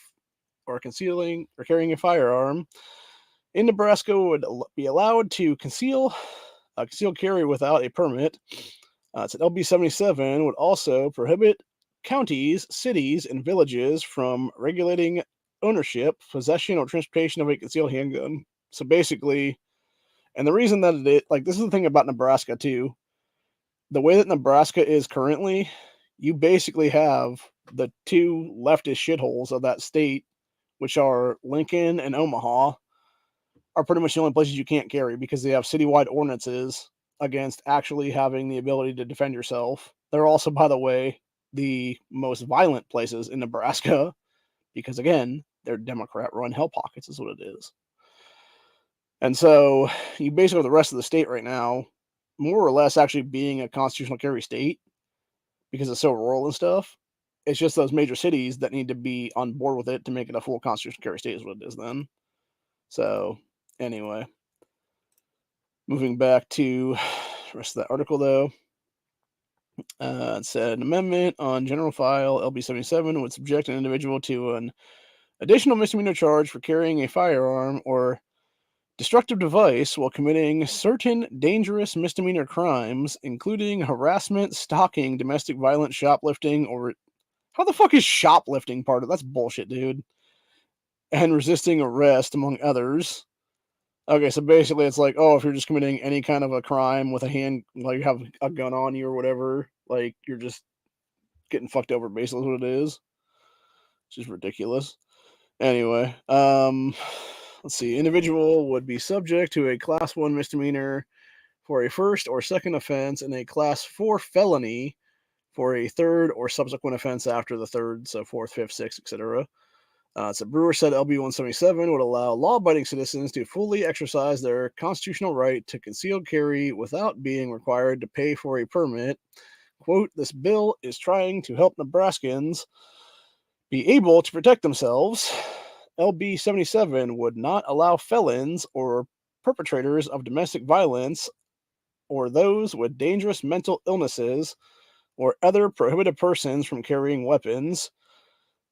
or concealing or carrying a firearm in Nebraska would be allowed to conceal carry without a permit. It's an LB 77 would also prohibit counties, cities, and villages from regulating ownership, possession, or transportation of a concealed handgun. So basically, and the reason that this is the thing about Nebraska too. The way that Nebraska is currently, you basically have the two leftist shitholes of that state, which are Lincoln and Omaha, are pretty much the only places you can't carry because they have citywide ordinances against actually having the ability to defend yourself. They're also, by the way, the most violent places in Nebraska because, again, they're Democrat-run hell pockets is what it is. And so you basically have the rest of the state right now more or less actually being a constitutional carry state because it's so rural and stuff. It's just those major cities that need to be on board with it to make it a full constitutional carry state is what it is then. So anyway, moving back to the rest of that article though. It said an amendment on general file LB 77 would subject an individual to an additional misdemeanor charge for carrying a firearm or destructive device while committing certain dangerous misdemeanor crimes, including harassment, stalking, domestic violence, shoplifting, or how the fuck is shoplifting part of that's bullshit, dude. And resisting arrest, among others. Okay, so basically it's like, oh, if you're just committing any kind of a crime with a hand, like you have a gun on you or whatever, like you're just getting fucked over, basically what it is. Which is ridiculous. Anyway, let's see. Individual would be subject to a class 1 misdemeanor for a first or second offense and a class 4 felony for a third or subsequent offense after the third, so fourth, fifth, sixth, etc. So Brewer said LB 177 would allow law-abiding citizens to fully exercise their constitutional right to concealed carry without being required to pay for a permit. Quote, this bill is trying to help Nebraskans be able to protect themselves. LB 77 would not allow felons or perpetrators of domestic violence or those with dangerous mental illnesses or other prohibited persons from carrying weapons,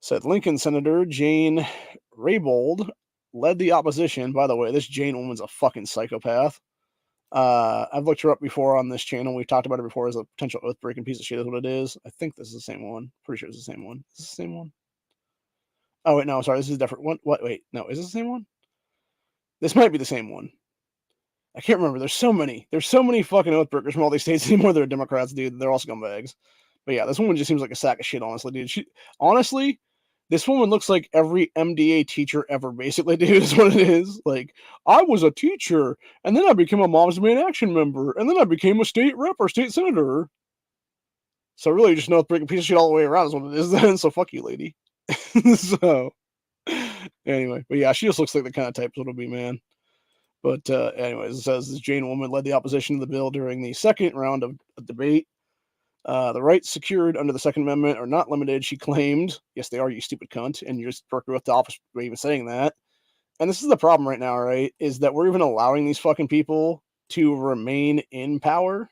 said Lincoln Senator Jane Raybould, led the opposition. By the way, this Jane woman's a fucking psychopath. I've looked her up before on this channel. We've talked about her before as a potential oath-breaking piece of shit is what it is. I think this is the same one. Pretty sure it's the same one. Is this the same one? Oh, wait, no, sorry. This is a different one. What? Wait, no, is this the same one? This might be the same one. I can't remember. There's so many. There's so many fucking oath breakers from all these states anymore. They're Democrats, dude. They're all scumbags. But yeah, this woman just seems like a sack of shit, honestly, dude. Honestly, this woman looks like every MDA teacher ever, basically, dude, is what it is. Like, I was a teacher, and then I became a Moms Demand Action member, and then I became a state rep or state senator. So really, you're just an oath breaking piece of shit all the way around is what it is then. So fuck you, lady. So anyway, but yeah, she just looks like the kind of type it'll be, man. But anyways, it says this Jane woman led the opposition to the bill during the second round of debate. The rights secured under the Second Amendment are not limited, she claimed. Yes, they are, you stupid cunt. And you're just working with the office by even saying that. And this is the problem right now, right? Is that we're even allowing these fucking people to remain in power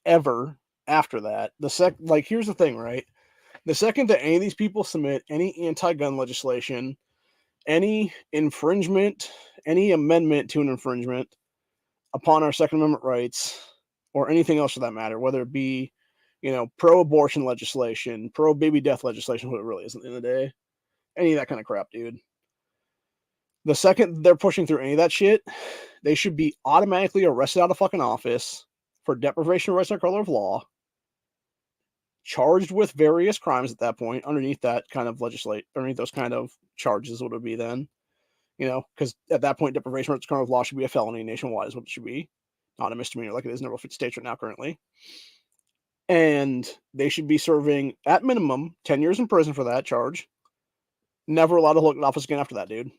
ever after that. Here's the thing, right? The second that any of these people submit any anti-gun legislation, any infringement, any amendment to an infringement upon our Second Amendment rights, or anything else for that matter, whether it be, pro-abortion legislation, pro-baby death legislation, what it really is at the end of the day, any of that kind of crap, dude. The second they're pushing through any of that shit, they should be automatically arrested out of fucking office for deprivation of rights under color of law, charged with various crimes at that point, underneath that kind of underneath those kind of charges, what it would be then. Because at that point, deprivation of rights under color of law should be a felony nationwide, is what it should be, not a misdemeanor like it is in over 50 states right now currently. And they should be serving, at minimum, 10 years in prison for that charge. Never allowed to hold an office again after that, dude.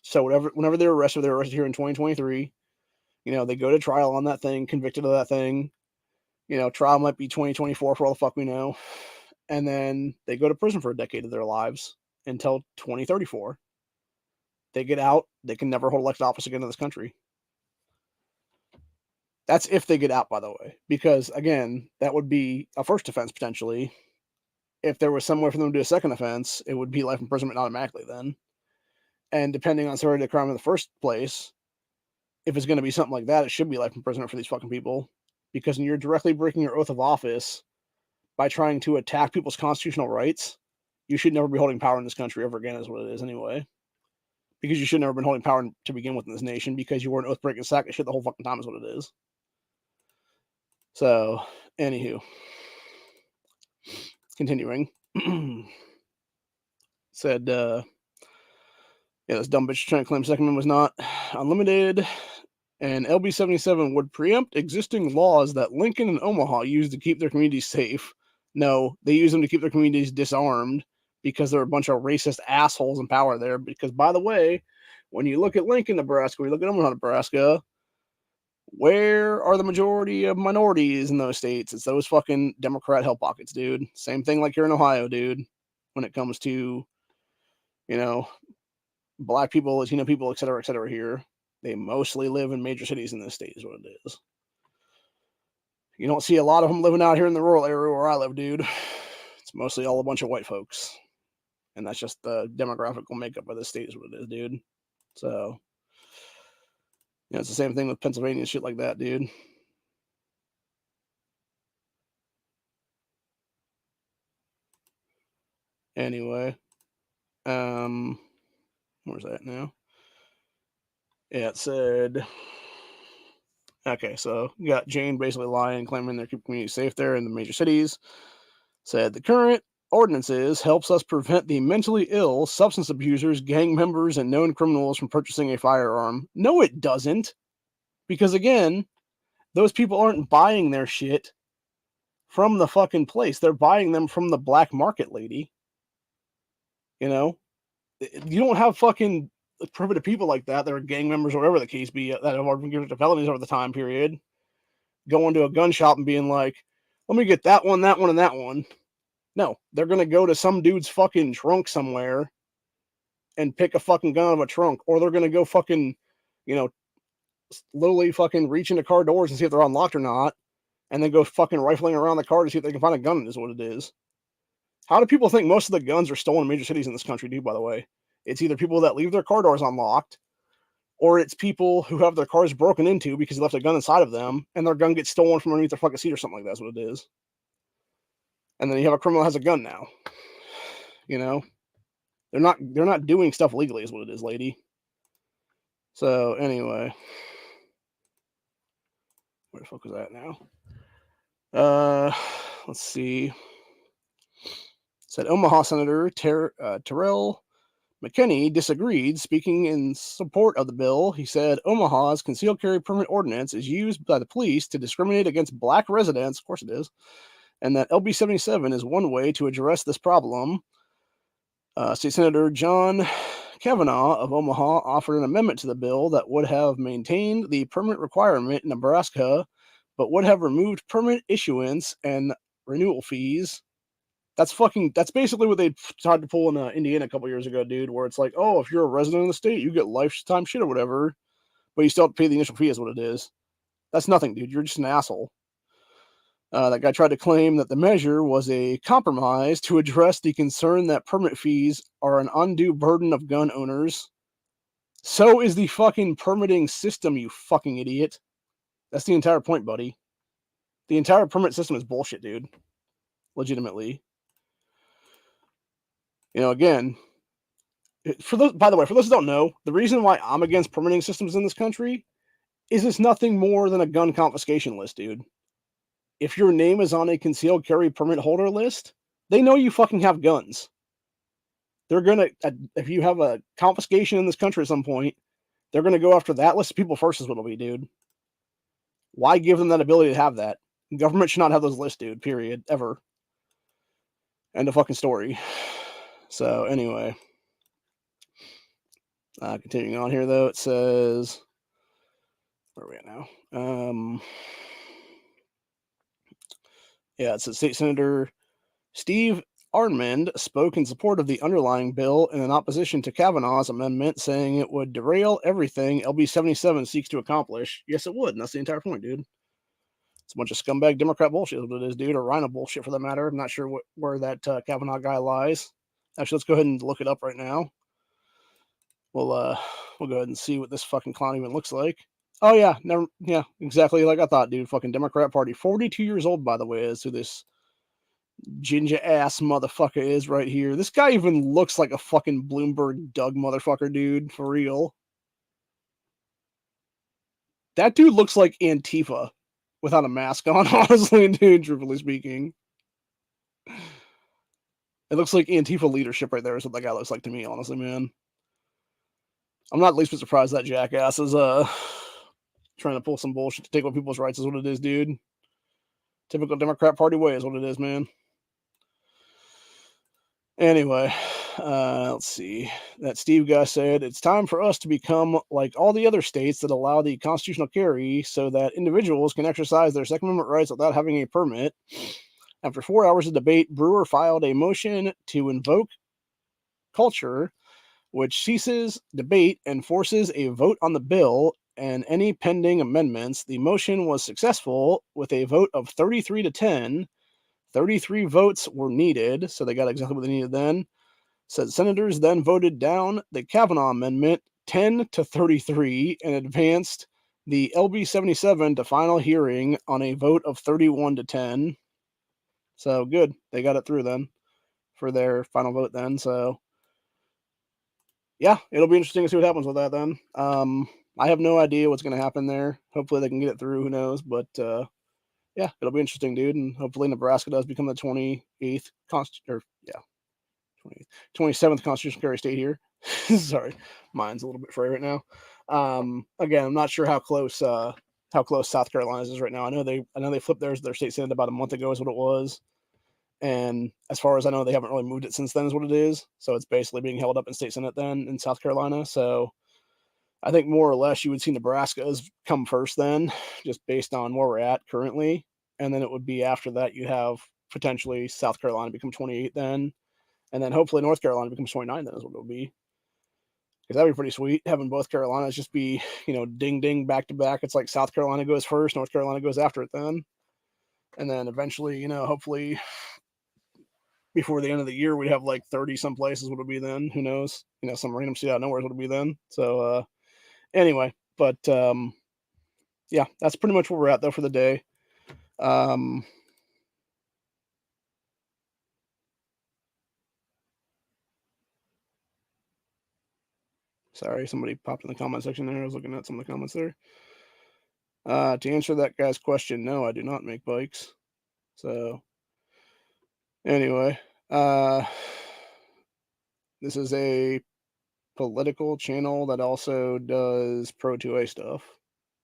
So whenever they're arrested here in 2023. They go to trial on that thing, convicted of that thing. Trial might be 2024 for all the fuck we know. And then they go to prison for a decade of their lives until 2034. They get out. They can never hold elected office again in this country. That's if they get out, by the way. Because, again, that would be a first offense, potentially. If there was some way for them to do a second offense, it would be life imprisonment automatically then. And depending on severity of the crime in the first place, if it's going to be something like that, it should be life imprisonment for these fucking people. Because you're directly breaking your oath of office by trying to attack people's constitutional rights. You should never be holding power in this country ever again, is what it is anyway. Because you should never have been holding power to begin with in this nation, because you were an oath-breaking sack of shit the whole fucking time, is what it is. So, anywho. Continuing. Said, this dumb bitch trying to claim Second Amendment was not unlimited, and LB 77 would preempt existing laws that Lincoln and Omaha used to keep their communities safe. No, they use them to keep their communities disarmed, because there are a bunch of racist assholes in power there. Because, by the way, when you look at Lincoln, Nebraska, when you look at Omaha, Nebraska, where are the majority of minorities in those states? It's those fucking Democrat hell pockets, dude. Same thing like here in Ohio, dude, when it comes to, black people, Latino people, et cetera here. They mostly live in major cities in this state, is what it is. You don't see a lot of them living out here in the rural area where I live, dude. It's mostly all a bunch of white folks. And that's just the demographical makeup of the state, is what it is, dude. So, it's the same thing with Pennsylvania and shit like that, dude. Anyway. Where's that now? Yeah, it said... Okay, so you got Jane basically lying, claiming they're keeping communities safe there in the major cities. Said the current ordinances helps us prevent the mentally ill, substance abusers, gang members, and known criminals from purchasing a firearm. No, it doesn't. Because again, those people aren't buying their shit from the fucking place. They're buying them from the black market, lady. You don't have fucking primitive people like that are gang members or whatever the case be, that have been given to felonies over the time period, going to a gun shop and being like, let me get that one, and that one. No, they're going to go to some dude's fucking trunk somewhere and pick a fucking gun out of a trunk, or they're going to go fucking, literally fucking reach into car doors and see if they're unlocked or not, and then go fucking rifling around the car to see if they can find a gun, is what it is. How do people think most of the guns are stolen in major cities in this country, dude, by the way? It's either people that leave their car doors unlocked, or it's people who have their cars broken into because they left a gun inside of them, and their gun gets stolen from underneath their fucking seat or something like that, is what it is. And then you have a criminal that has a gun now. They're not doing stuff legally, is what it is, lady. So anyway, where the fuck was that now? Let's see. Said Omaha Senator Terrell McKinney disagreed, speaking in support of the bill. He said Omaha's concealed carry permit ordinance is used by the police to discriminate against black residents. Of course it is. And that LB 77 is one way to address this problem. State Senator John Kavanaugh of Omaha offered an amendment to the bill that would have maintained the permit requirement in Nebraska, but would have removed permit issuance and renewal fees. That's basically what they tried to pull in Indiana a couple years ago, dude, where it's like, oh, if you're a resident of the state, you get lifetime shit or whatever, but you still have to pay the initial fee, is what it is. That's nothing, dude. You're just an asshole. That guy tried to claim that the measure was a compromise to address the concern that permit fees are an undue burden of gun owners. So is the fucking permitting system, you fucking idiot. That's the entire point, buddy. The entire permit system is bullshit, dude. Legitimately. Again, by the way, for those who don't know, the reason why I'm against permitting systems in this country is it's nothing more than a gun confiscation list, dude. If your name is on a concealed carry permit holder list, they know you fucking have guns. They're gonna, if you have a confiscation in this country at some point, they're gonna go after that list of people first, is what it'll be, dude. Why give them that ability to have that? Government should not have those lists, dude. Period. Ever. End of fucking story. So anyway, continuing on here though, it says, where are we at now? It says State Senator Steve Armand spoke in support of the underlying bill and in opposition to Kavanaugh's amendment, saying it would derail everything LB 77 seeks to accomplish. Yes, it would, and that's the entire point, dude. It's a bunch of scumbag Democrat bullshit, is what it is, dude, or Rhino bullshit for that matter. I'm not sure where that Kavanaugh guy lies. Actually, let's go ahead and look it up right now. We'll go ahead and see what this fucking clown even looks like. Oh yeah, exactly like I thought, dude. Fucking Democrat Party. 42 years old, by the way, is who this ginger ass motherfucker is right here. This guy even looks like a fucking Bloomberg Doug motherfucker, dude. For real. That dude looks like Antifa without a mask on, honestly, dude, truthfully speaking. It looks like Antifa leadership right there is what that guy looks like to me, honestly, man. I'm not least bit surprised that jackass is trying to pull some bullshit to take away people's rights is what it is, dude. Typical Democrat Party way is what it is, man. Anyway, let's see. That Steve guy said, it's time for us to become like all the other states that allow the constitutional carry so that individuals can exercise their Second Amendment rights without having a permit. After 4 hours of debate, Brewer filed a motion to invoke culture, which ceases debate and forces a vote on the bill and any pending amendments. The motion was successful with a vote of 33 to 10. 33 votes were needed, so they got exactly what they needed then. Said senators then voted down the Kavanaugh amendment 10 to 33 and advanced the LB 77 to final hearing on a vote of 31 to 10. So good. They got it through then for their final vote then. So yeah, it'll be interesting to see what happens with that then. I have no idea what's going to happen there. Hopefully they can get it through. Who knows? But yeah, it'll be interesting, dude. And hopefully Nebraska does become the 28th 27th constitutional carry state here. Sorry, mine's a little bit fray right now. Again, I'm not sure how close South Carolina is right now. I know they flipped their state senate about a month ago is what it was. And as far as I know, they haven't really moved it since then is what it is. So it's basically being held up in state senate then in South Carolina. So I think more or less you would see Nebraska's come first then, just based on where we're at currently. And then it would be after that you have potentially South Carolina become 28 then. And then hopefully North Carolina becomes 29 then is what it would be. Because that'd be pretty sweet, having both Carolinas just be, ding ding back to back. It's like South Carolina goes first, North Carolina goes after it then. And then eventually, hopefully before the end of the year, we'd have like 30 some places. What would it be then? Who knows? Some random state out of nowhere would it be then. So anyway, but yeah, that's pretty much where we're at though for the day. Sorry, somebody popped in the comment section there. I was looking at some of the comments there. To answer that guy's question, no, I do not make bikes. So anyway, this is a political channel that also does Pro 2A stuff.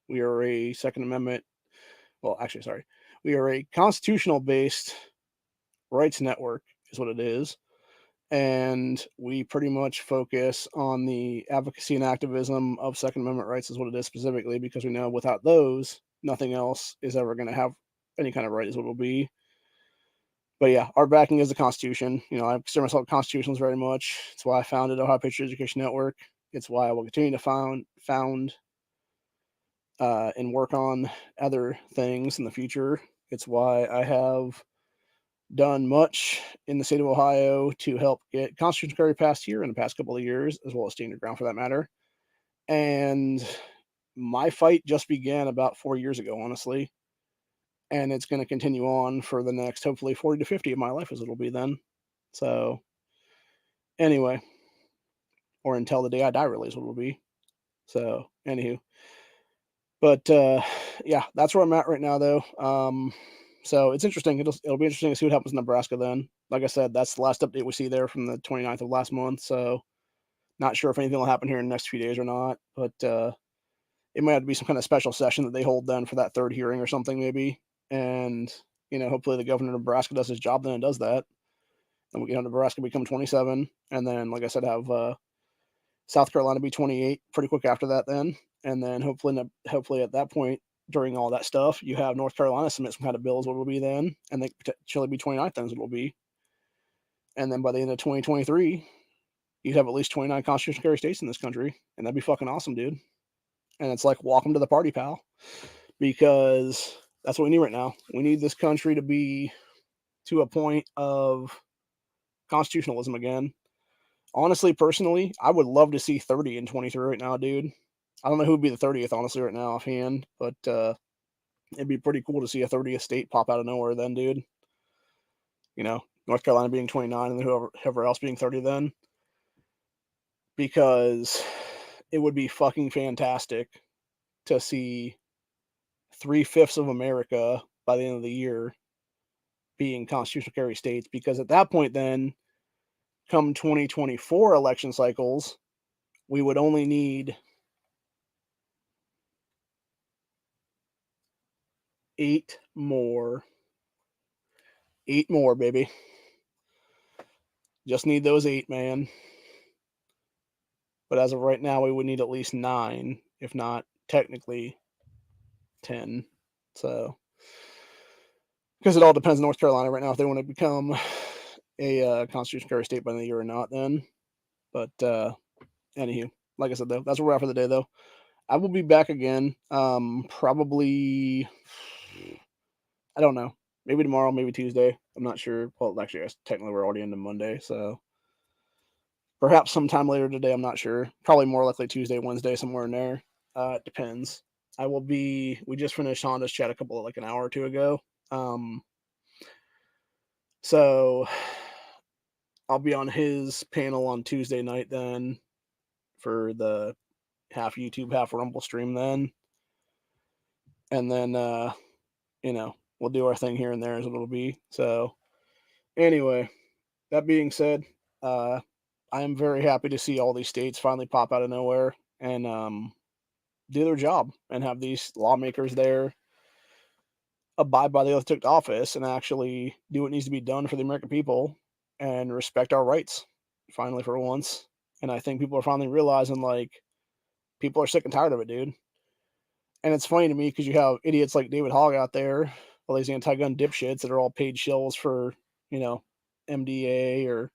We are a Second Amendment. Well, actually, sorry. We are a constitutional-based rights network is what it is. And we pretty much focus on the advocacy and activism of Second Amendment rights is what it is specifically, because we know without those, nothing else is ever going to have any kind of right is what it will be. But yeah, our backing is the Constitution. I consider myself constitutionalist very much. It's why I founded Ohio Patriot Education Network. It's why I will continue to found and work on other things in the future. It's why I have done much in the state of Ohio to help get constitutional carry passed here in the past couple of years, as well as standard ground for that matter. And my fight just began about 4 years ago, honestly. And it's going to continue on for the next, hopefully, 40 to 50 of my life, as it'll be then. So, anyway, or until the day I die, really, is what it'll be. So, anywho. But yeah, that's where I'm at right now, though. So it's interesting. It'll be interesting to see what happens in Nebraska then. Like I said, that's the last update we see there from the 29th of last month. So not sure if anything will happen here in the next few days or not. But it might have to be some kind of special session that they hold then for that third hearing or something maybe. And hopefully the governor of Nebraska does his job then and does that. And we Nebraska become 27, and then like I said, have South Carolina be 28 pretty quick after that then. And then hopefully at that point, during all that stuff, you have North Carolina submit some kind of bill is what it'll be then, and they potentially be 29th then is what it'll be. And then by the end of 2023, you'd have at least 29 constitutional carry states in this country, and that'd be fucking awesome, dude. And it's like, welcome to the party, pal, because that's what we need right now. We need this country to be to a point of constitutionalism again. Honestly, personally, I would love to see 30 in 23 right now, dude. I don't know who would be the 30th, honestly, right now offhand, but it'd be pretty cool to see a 30th state pop out of nowhere then, dude. North Carolina being 29 and whoever else being 30 then. Because it would be fucking fantastic to see 3/5 of America by the end of the year being constitutional carry states. Because at that point then, come 2024 election cycles, we would only need 8 more. 8 more, baby. Just need those 8, man. But as of right now, we would need at least 9, if not technically 10. So, because it all depends on North Carolina right now if they want to become a constitutional carry state by the year or not. Then, but anywho, like I said, though, that's where we're at for the day. Though, I will be back again. Probably, I don't know. Maybe tomorrow, maybe Tuesday. I'm not sure. Well, actually, I guess technically we're already into Monday, so perhaps sometime later today. I'm not sure. Probably more likely Tuesday, Wednesday, somewhere in there. It depends. I will be. We just finished Honda's chat like an hour or two ago. So I'll be on his panel on Tuesday night then for the half YouTube, half Rumble stream then. And then, we'll do our thing here and there as it'll be. So anyway, that being said, I am very happy to see all these states finally pop out of nowhere and do their job and have these lawmakers there abide by the oath took to office and actually do what needs to be done for the American people and respect our rights finally for once. And I think people are finally realizing people are sick and tired of it, dude. And it's funny to me because you have idiots like David Hogg out there, all these anti-gun dipshits that are all paid shills for, MDA or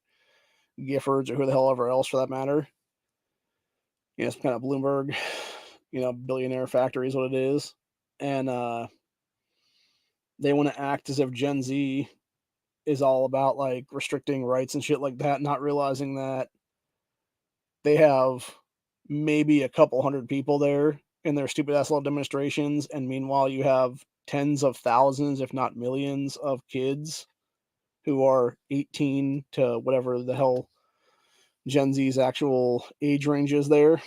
Giffords or who the hell ever else for that matter. Some kind of Bloomberg, billionaire factory is what it is. And they want to act as if Gen Z is all about restricting rights and shit like that, not realizing that they have maybe a couple hundred people there in their stupid ass little demonstrations, and meanwhile you have tens of thousands, if not millions, of kids who are 18 to whatever the hell Gen Z's actual age range is there.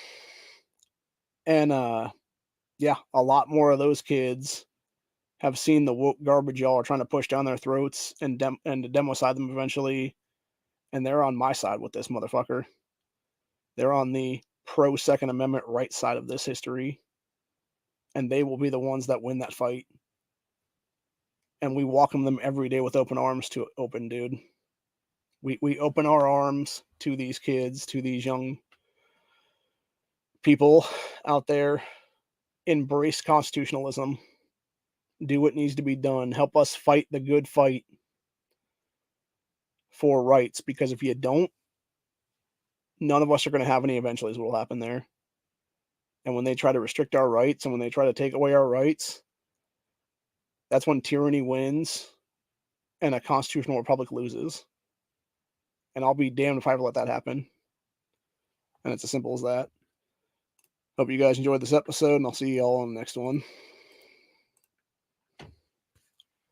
And yeah, a lot more of those kids have seen the woke garbage y'all are trying to push down their throats and to democide them eventually, and they're on my side with this motherfucker. They're on the pro Second Amendment right side of this history, and they will be the ones that win that fight. And we welcome them every day with open arms to open, dude. We open our arms to these kids, to these young people out there. Embrace constitutionalism. Do what needs to be done. Help us fight the good fight for rights, because if you don't, none of us are going to have any eventually is what will happen there. And when they try to restrict our rights and when they try to take away our rights, that's when tyranny wins and a constitutional republic loses. And I'll be damned if I ever let that happen. And it's as simple as that. Hope you guys enjoyed this episode, and I'll see you all on the next one.